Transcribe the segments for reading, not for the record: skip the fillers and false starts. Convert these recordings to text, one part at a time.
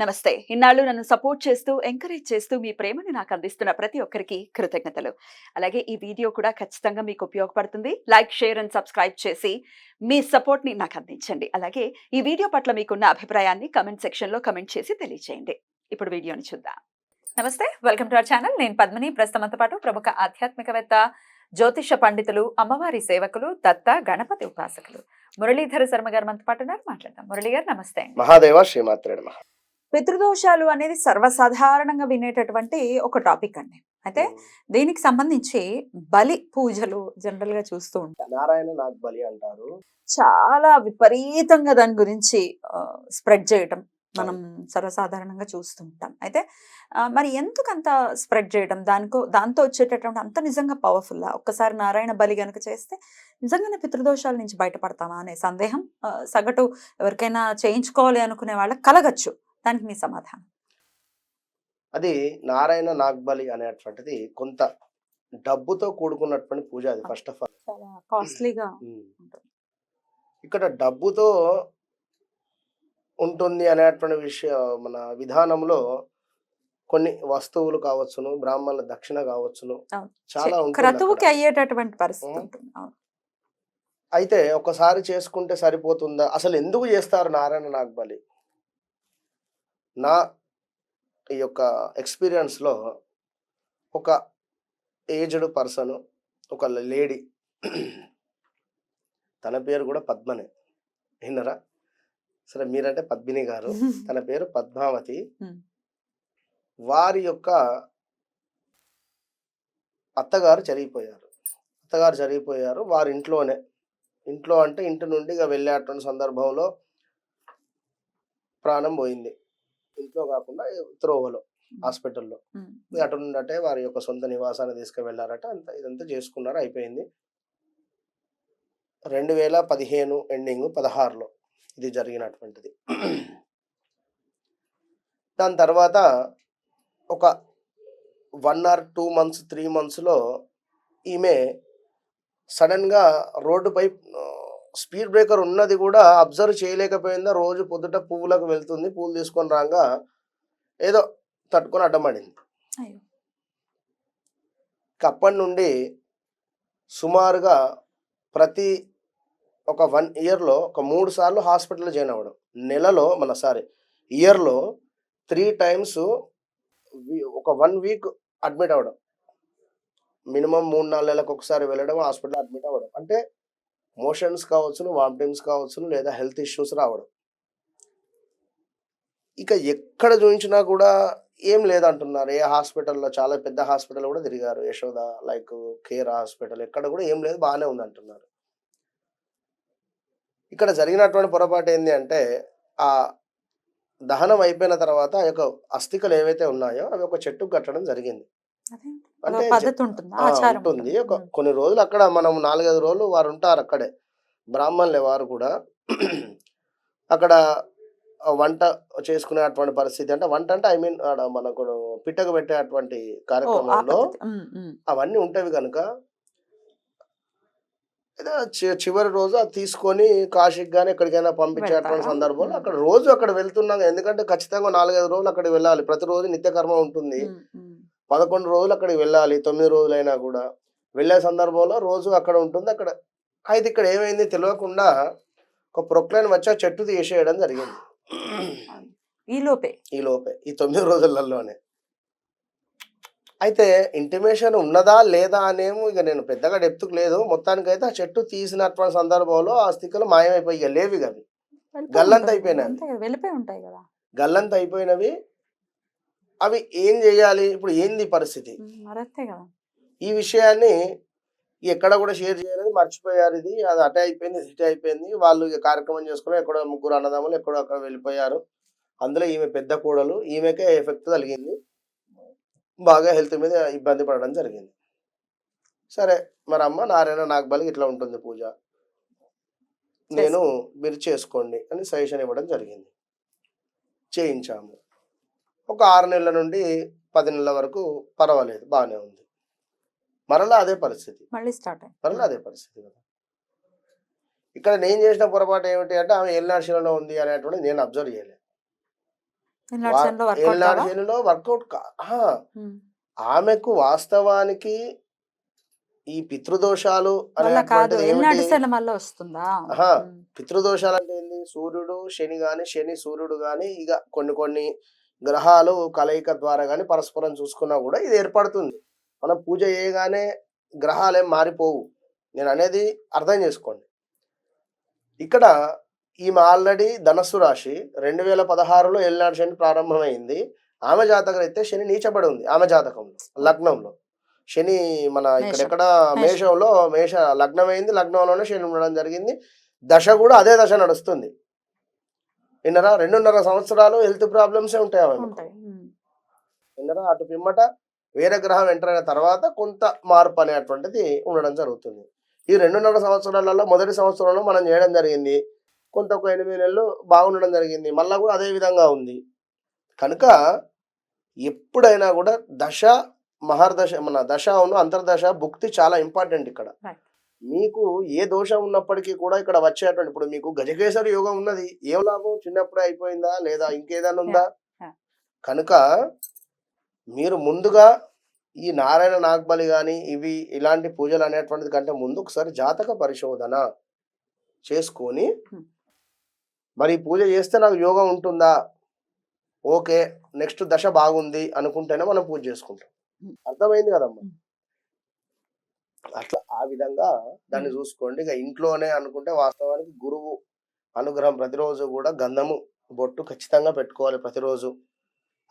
నమస్తే. ఇన్నాళ్ళు నన్ను సపోర్ట్ చేస్తూ, ఎంకరేజ్ చేస్తూ మీ ప్రేమని నాకు అందిస్తున్న ప్రతి ఒక్కరికి కృతజ్ఞతలు. అలాగే ఈ వీడియో కూడా ఖచ్చితంగా మీకు ఉపయోగపడుతుంది. లైక్, షేర్ అండ్ సబ్స్క్రైబ్ చేసి మీ సపోర్ట్‌ని నాకు అందించండి. అలాగే ఈ వీడియో పట్ల మీకున్న అభిప్రాయాన్ని కామెంట్ సెక్షన్‌లో కామెంట్ చేసి తెలియజేయండి. ఇప్పుడు వీడియోని చూద్దాం. నమస్తే. Welcome to our channel. నేను పద్మిని. ప్రస్తుతంతో పాటు ప్రముఖ ఆధ్యాత్మికవేత్త, జ్యోతిష పండితులు, అమ్మవారి సేవకులు, దత్త గణపతి ఉపాసకులు మురళీధర శర్మ గారు మనతో పాటు ఉన్నారు. మాట్లాడదాం. మురళి గారు నమస్తే అండి. మహాదేవ శ్రీమాత్రే నమః. పితృదోషాలు అనేది సర్వసాధారణంగా వినేటటువంటి ఒక టాపిక్ అండి. అయితే దీనికి సంబంధించి బలి పూజలు జనరల్ గా చూస్తూ ఉంటాం. నారాయణ నాగ్ బలి అంటారు. చాలా విపరీతంగా దాని గురించి స్ప్రెడ్ చేయటం మనం సర్వసాధారణంగా చూస్తూ ఉంటాం. అయితే మరి ఎందుకు అంత స్ప్రెడ్ చేయడం, దాంతో వచ్చేటటువంటి అంత నిజంగా పవర్ఫుల్లా? ఒక్కసారి నారాయణ బలి గనుక చేస్తే నిజంగానే పితృదోషాల నుంచి బయటపడతామా అనే సందేహం సగటు ఎవరికైనా చేయించుకోవాలి అనుకునే వాళ్ళకి కలగచ్చు. దానికి మీ సమాధానం? అది నారాయణ నాగ్ బలి అనేటువంటిది కొంత డబ్బుతో కూడుకున్నటువంటి పూజ. అది ఫస్ట్ ఆఫ్ ఆల్ చాలా కాస్ట్లీగా ఉంటుంది. ఇక్కడ డబ్బుతో ఉంటుంది అనేటువంటి మన విధానంలో కొన్ని వస్తువులు కావచ్చును, బ్రాహ్మణుల దక్షిణ కావచ్చును, చాలా క్రతువుకి అయ్యేటటువంటి పరిస్థితి ఉంటుంది. అయితే ఒకసారి చేసుకుంటే సరిపోతుందా? అసలు ఎందుకు చేస్తారు నారాయణ నాగ్ బలి? నా ఈ యొక్క ఎక్స్పీరియన్స్లో ఒక ఏజ్డ్ పర్సన్, ఒక లేడీ, తన పేరు కూడా పద్మనే, విన్నరా? సరే, మీరంటే పద్మిని గారు, తన పేరు పద్మావతి. వారి యొక్క అత్తగారు చనిపోయారు. వారి ఇంట్లో అంటే ఇంటి నుండి ఇక వెళ్ళేటువంటి సందర్భంలో ప్రాణం పోయింది. ఇంట్లో కాకుండా త్రోవలో, హాస్పిటల్లో. అటు నుండి అంటే వారి యొక్క సొంత నివాసాన్ని తీసుకువెళ్ళారట. ఇదంతా చేసుకున్నారు, అయిపోయింది. 2015 ఎండింగ్ 16లో ఇది జరిగినటువంటిది. దాని తర్వాత ఒక 1 or 2 months 3 monthsలో ఈమె సడన్గా రోడ్డుపై స్పీడ్ బ్రేకర్ ఉన్నది కూడా అబ్జర్వ్ చేయలేకపోయిందా. రోజు పొద్దుట పువ్వులకు వెళ్తుంది, పువ్వులు తీసుకొని రాగా ఏదో తట్టుకొని అడ్డమడింది. అప్పటి నుండి సుమారుగా ప్రతి ఒక 1 yearలో ఒక 3 సార్లు హాస్పిటల్లో జాయిన్ అవ్వడం. ఇయర్లో 3 times ఒక 1 week అడ్మిట్ అవ్వడం. మినిమం 3-4 నెలలకు ఒకసారి వెళ్ళడం, హాస్పిటల్ అడ్మిట్ అవ్వడం. అంటే మోషన్స్ కావచ్చును, వామిటింగ్స్ కావచ్చును, లేదా హెల్త్ ఇష్యూస్ రావడం. ఇక ఎక్కడ చూపించినా కూడా ఏం లేదంటున్నారు. ఏ హాస్పిటల్లో, చాలా పెద్ద హాస్పిటల్ కూడా తిరిగారు, యశోద, లైక్ కేర్ హాస్పిటల్, ఎక్కడ కూడా ఏం లేదు, బాగానే ఉంది అంటున్నారు. ఇక్కడ జరిగినటువంటి పొరపాటు ఏంటి అంటే, ఆ దహనం అయిపోయిన తర్వాత ఆ యొక్క అస్థికలు ఏవైతే ఉన్నాయో అవి ఒక చెట్టుకు కట్టడం జరిగింది. అంటే ఉంటుంది. ఒక కొన్ని రోజులు అక్కడ మనం 4-5 రోజులు వారు ఉంటారు అక్కడే, బ్రాహ్మణులే వారు కూడా. అక్కడ వంట చేసుకునేటువంటి పరిస్థితి, అంటే వంట అంటే ఐ మీన్ మనకు పిట్టకు పెట్టేటువంటి కార్యక్రమంలో అవన్నీ ఉంటాయి కనుక చివరి రోజు అది తీసుకొని కాశీకి కానీ ఎక్కడికైనా పంపించేటువంటి సందర్భంలో అక్కడ రోజు అక్కడ వెళ్తున్నాం. ఎందుకంటే ఖచ్చితంగా 4-5 రోజులు అక్కడికి వెళ్ళాలి. ప్రతిరోజు నిత్యకర్మ ఉంటుంది. 11 రోజులు అక్కడికి వెళ్ళాలి. 9 రోజులైనా కూడా వెళ్ళే సందర్భంలో రోజు అక్కడ ఉంటుంది. అక్కడ అయితే ఇక్కడ ఏమైంది తెలియకుండా ఒక ప్రొక్లైన్ వచ్చి ఆ చెట్టు తీసేయడం జరిగింది. ఈ లోపే ఈ 9 రోజులలోనే. అయితే ఇంటిమేషన్ ఉన్నదా లేదా అనేమో ఇక నేను పెద్దగా డెప్త్కు లేదు. మొత్తానికైతే ఆ చెట్టు తీసినటువంటి సందర్భంలో ఆ స్థితిలో మాయమైపోయి ఇక లేవి, అవి గల్లంత అయిపోయినవి. అవి ఏం చేయాలి ఇప్పుడు? ఏంది పరిస్థితి? ఈ విషయాన్ని ఎక్కడ కూడా షేర్ చేయలేదు, మర్చిపోయారు. ఇది అది అటే అయిపోయింది, ఇటే అయిపోయింది. వాళ్ళు కార్యక్రమం చేసుకుని ఎక్కడో 3 అన్నదమ్ములు ఎక్కడో అక్కడ వెళ్ళిపోయారు. అందులో ఈమె పెద్ద కోడలు, ఈమెకే ఎఫెక్ట్ కలిగింది. బాగా హెల్త్ మీద ఇబ్బంది పడడం జరిగింది. సరే, మరి అమ్మ నారాయణ నాగ్ బలి ఇట్లా ఉంటుంది పూజ, మీరు చేసుకోండి అని సజెషన్ ఇవ్వడం జరిగింది. చేయించాము. ఒక 6 నెలల నుండి 10 నెలల వరకు పర్వాలేదు, బాగానే ఉంది. మరలా అదే పరిస్థితి, అదే పరిస్థితి కదా. ఇక్కడ నేను చేసిన పొరపాటు ఏమిటి అంటే, ఆమె ఏలినాశనంలో ఉంది అనేటువంటి నేను అబ్జర్వ్ చేయలేదు. ఏలినాడు శనిలో వర్కౌట్ ఆమెకు వాస్తవానికి ఈ పితృదోషాలు అనేటువంటిది పితృదోషాలు అంటే ఏంది? సూర్యుడు శని గాని, శని సూర్యుడు గాని, ఇక కొన్ని గ్రహాలు కలయిక ద్వారా గాని పరస్పరం చూసుకున్నా కూడా ఇది ఏర్పడుతుంది. మనం పూజ చేయగానే గ్రహాలు ఏం మారిపోవు. నేను అనేది అర్థం చేసుకోండి. ఇక్కడ ఈమె ఆల్రెడీ ధనస్సు రాశి 2016లో ఏలినాడు శని ప్రారంభమైంది. ఆమె జాతకం అయితే శని నీచబడి ఉంది. ఆమె జాతకంలో లగ్నంలో శని మన ఇక్కడ మేషంలో లగ్నం అయింది. లగ్నంలోనే శని ఉండడం జరిగింది. దశ కూడా అదే దశ నడుస్తుంది. విన్నరా? 2.5 సంవత్సరాలు హెల్త్ ప్రాబ్లమ్సే ఉంటాయి ఆమె. విన్నరా? అటు పిమ్మట వేరే గ్రహం ఎంటర్ అయిన తర్వాత కొంత మార్పు అనేటువంటిది ఉండడం జరుగుతుంది. ఈ 2.5 సంవత్సరాలలో మొదటి సంవత్సరంలో మనం చేయడం జరిగింది. కొంత ఒక 8 నెలలు బాగుండడం జరిగింది. మళ్ళా కూడా అదే విధంగా ఉంది. కనుక ఎప్పుడైనా కూడా దశ మహర్దశ మన దశ అంతర్దశ భుక్తి చాలా ఇంపార్టెంట్. ఇక్కడ మీకు ఏ దోషం ఉన్నప్పటికీ కూడా ఇక్కడ వచ్చేటువంటి ఇప్పుడు మీకు గజకేసరి యోగం ఉన్నది. ఏం లాభం? చిన్నప్పుడే అయిపోయిందా లేదా ఇంకేదైనా ఉందా? కనుక మీరు ముందుగా ఈ నారాయణ నాగబలి కానీ ఇలాంటి పూజలు అనేటువంటిది కంటే ముందు ఒకసారి జాతక పరిశోధన చేసుకొని మరి పూజ చేస్తే నాకు యోగం ఉంటుందా, ఓకే నెక్స్ట్ దశ బాగుంది అనుకుంటేనే మనం పూజ చేసుకుంటాం. అర్థమైంది కదమ్మా? అట్లా ఆ విధంగా దాన్ని చూసుకోండి. ఇక ఇంట్లోనే అనుకుంటే వాస్తవానికి గురువు అనుగ్రహం ప్రతిరోజు కూడా గంధము బొట్టు ఖచ్చితంగా పెట్టుకోవాలి ప్రతిరోజు.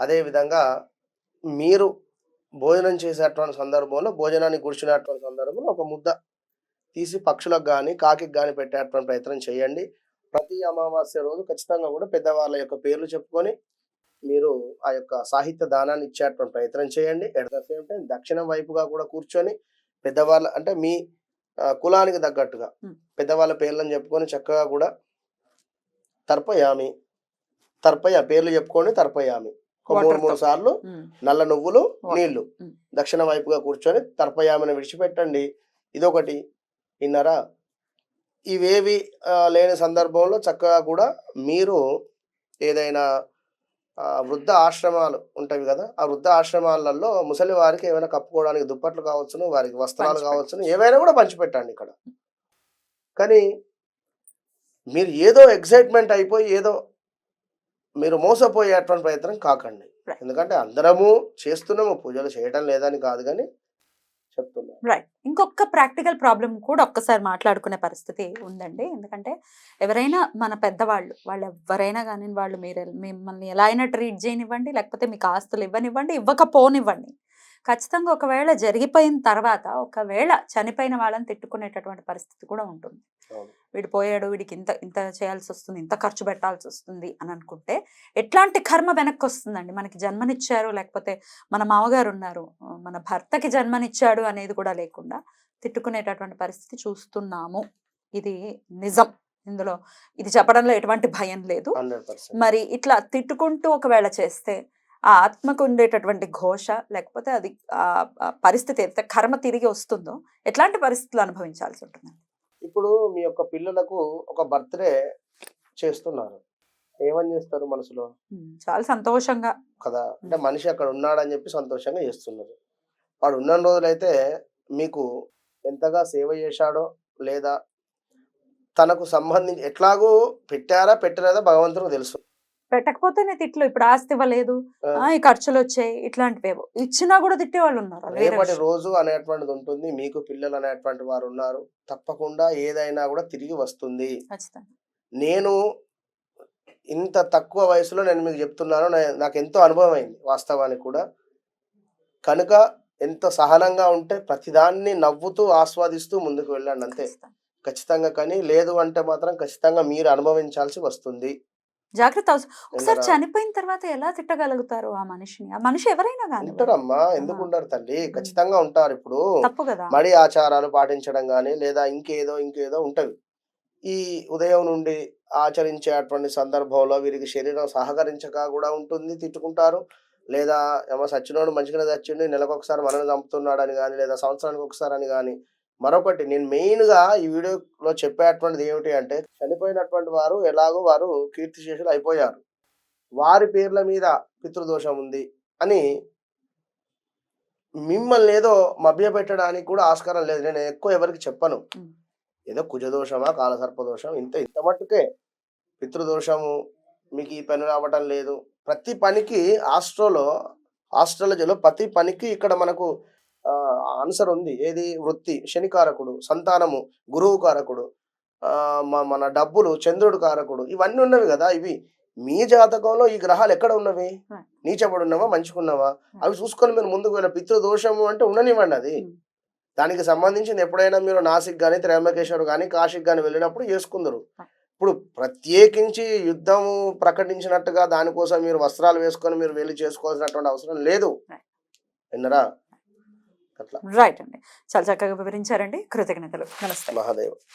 అదే విధంగా మీరు భోజనం చేసేటువంటి సందర్భంలో భోజనాన్ని కూర్చునేటువంటి సందర్భంలో ఒక ముద్ద తీసి పక్షులకు కానీ కాకి కానీ పెట్టేటువంటి ప్రయత్నం చేయండి. ప్రతి అమావాస్య రోజు ఖచ్చితంగా కూడా పెద్దవాళ్ళ యొక్క పేర్లు చెప్పుకొని మీరు ఆ యొక్క సాహిత్య దానాన్ని ఇచ్చేటువంటి ప్రయత్నం చేయండి. ఎట్ ద సేమ్ టైం దక్షిణం వైపుగా కూడా కూర్చొని పెద్దవాళ్ళ అంటే మీ కులానికి తగ్గట్టుగా పెద్దవాళ్ళ పేర్లను చెప్పుకొని చక్కగా కూడా తర్పయామి పేర్లు చెప్పుకొని తర్పయామి ఒక 3 సార్లు నల్ల నువ్వులు నీళ్లు దక్షిణ వైపుగా కూర్చొని తర్పయామిని విడిచిపెట్టండి. ఇదొకటి. విన్నారా? ఇవేవి లేని సందర్భంలో చక్కగా కూడా మీరు ఏదైనా వృద్ధ ఆశ్రమాలు ఉంటాయి కదా, ఆ వృద్ధ ఆశ్రమాలలో ముసలి వారికి ఏమైనా కప్పుకోవడానికి దుప్పట్లు కావచ్చును, వారికి వస్త్రాలు కావచ్చును, ఏవైనా కూడా పంచిపెట్టండి ఇక్కడ. కానీ మీరు ఏదో ఎక్సైట్మెంట్ అయిపోయి ఏదో మీరు మోసపోయేటువంటి ప్రయత్నం కాకండి. ఎందుకంటే అందరము చేస్తున్నాము, పూజలు చేయటం లేదని కాదు, కానీ చెప్తున్నాను. రైట్. ఇంకొక ప్రాక్టికల్ ప్రాబ్లం కూడా ఒక్కసారి మాట్లాడుకునే పరిస్థితి ఉందండి. ఎందుకంటే ఎవరైనా మన పెద్దవాళ్ళు ఎవరైనా కానీ వాళ్ళు మిమ్మల్ని ఎలా అయినా ట్రీట్ చేయనివ్వండి, లేకపోతే మీకు ఆస్తులు ఇవ్వనివ్వండి, ఇవ్వకపోనివ్వండి, ఖచ్చితంగా ఒకవేళ జరిగిపోయిన తర్వాత ఒకవేళ చనిపోయిన వాళ్ళని తిట్టుకునేటటువంటి పరిస్థితి కూడా ఉంటుంది. వీడు పోయాడు, వీడికి ఇంత చేయాల్సి వస్తుంది, ఇంత ఖర్చు పెట్టాల్సి వస్తుంది అని అనుకుంటే ఎట్లాంటి కర్మ వెనక్కి వస్తుందండి? మనకి జన్మనిచ్చారు, లేకపోతే మన మామగారు ఉన్నారు, మన భర్తకి జన్మనిచ్చాడు అనేది కూడా లేకుండా తిట్టుకునేటటువంటి పరిస్థితి చూస్తున్నాము. ఇది నిజం. ఇందులో ఇది చెప్పడంలో ఎటువంటి భయం లేదు. 100%. మరి ఇట్లా తిట్టుకుంటూ ఒకవేళ చేస్తే ఆ ఆత్మకు ఉండేటటువంటి ఘోష, లేకపోతే అది పరిస్థితి అయితే కర్మ తిరిగి వస్తుందో ఎట్లాంటి పరిస్థితులు అనుభవించాల్సి ఉంటుంది? ఇప్పుడు మీ యొక్క పిల్లలకు ఒక బర్త్డే చేస్తున్నారు, ఏమని చేస్తారు మనసులో? చాలా సంతోషంగా కదా, అంటే మనిషి అక్కడ ఉన్నాడని చెప్పి సంతోషంగా చేస్తున్నారు. వాడు ఉన్న రోజులైతే మీకు ఎంతగా సేవ చేశాడో, లేదా తనకు సంబంధించి ఎట్లాగో పెట్టారా పెట్టలేదా భగవంతుడికి తెలుసు. పెట్టకపోతేనే తిట్లు. ఇప్పుడు ఆస్తి ఇవ్వలేదు, ఈ ఖర్చులు వచ్చాయి, ఇట్లాంటివేవో ఇచ్చినా కూడా తిట్టే వాళ్ళు ఉన్నారు. రేపటి రోజు అనేటువంటిది ఉంటుంది, మీకు పిల్లలు అనేటువంటి వారు ఉన్నారు, తప్పకుండా ఏదైనా కూడా తిరిగి వస్తుంది. నేను ఇంత తక్కువ వయసులో నేను మీకు చెప్తున్నాను, నాకు ఎంతో అనుభవం అయింది వాస్తవానికి కూడా. కనుక ఎంత సహనంగా ఉంటే ప్రతిదాన్ని నవ్వుతూ ఆస్వాదిస్తూ ముందుకు వెళ్ళండి అంతే, ఖచ్చితంగా. కానీ లేదు అంటే మాత్రం ఖచ్చితంగా మీరు అనుభవించాల్సి వస్తుంది. జాగ్రత్త. ఒకసారి చనిపోయిన తర్వాత ఎలా తిట్టగలుగుతారు ఆ మనిషిని? ఆ మనిషి ఎవరైనా కానీ ఉంటారమ్మా, ఎందుకు ఉండరు తల్లి, ఖచ్చితంగా ఉంటారు. ఇప్పుడు తప్పు కదా, మడి ఆచారాలు పాటించడం కానీ లేదా ఇంకేదో ఉంటవి. ఈ ఉదయం నుండి ఆచరించేటువంటి సందర్భంలో వీరికి శరీరం సహకరించక కూడా ఉంటుంది, తిట్టుకుంటారు. లేదా ఏమో సచ్చినోడు మంచిగానే చచ్చిండు, నెలకొకసారి మనల్ని చంపుతున్నాడు అని కానీ, లేదా సంవత్సరానికి ఒకసారి అని కానీ. మరొకటి నేను మెయిన్గా ఈ వీడియోలో చెప్పేటువంటిది ఏమిటి అంటే, చనిపోయినటువంటి వారు ఎలాగో వారు కీర్తిశేషులు అయిపోయారు. వారి పేర్ల మీద పితృదోషం ఉంది అని మిమ్మల్ని ఏదో మభ్యపెట్టడానికి కూడా ఆస్కారం లేదు. నేను ఎక్కువ ఎవరికి చెప్పను. ఏదో కుజదోషమా కాలసర్పదోషం ఇంత మట్టుకే. పితృదోషము మీకు ఈ పని రావటం లేదు. ప్రతి పనికి ఆస్ట్రాలజీలో ప్రతి పనికి ఇక్కడ మనకు ఆన్సర్ ఉంది. ఏది? వృత్తి శనికారకుడు, సంతానము గురువు కారకుడు, మన డబ్బులు చంద్రుడు కారకుడు, ఇవన్నీ ఉన్నవి కదా. ఇవి మీ జాతకంలో ఈ గ్రహాలు ఎక్కడ ఉన్నవి? నీచబడున్నావా మంచుకున్నావా? అవి చూసుకొని మీరు ముందుకు వెళ్ళ. పితృదోషము అంటే ఉండనివ్వండి. అది దానికి సంబంధించింది ఎప్పుడైనా మీరు నాసిక్ కానీ త్రయంబకేశ్వర్ కానీ కాశీకి కానీ వెళ్ళినప్పుడు చేసుకుందరు. ఇప్పుడు ప్రత్యేకించి యుద్ధము ప్రకటించినట్టుగా దానికోసం మీరు వస్త్రాలు వేసుకొని మీరు వెళ్ళి చేసుకోవాల్సినటువంటి అవసరం లేదు. విన్నరా? అట్లా. రైట్ అండి, చాలా చక్కగా వివరించారండి. కృతజ్ఞతలు. నమస్తే. మహాదేవ్.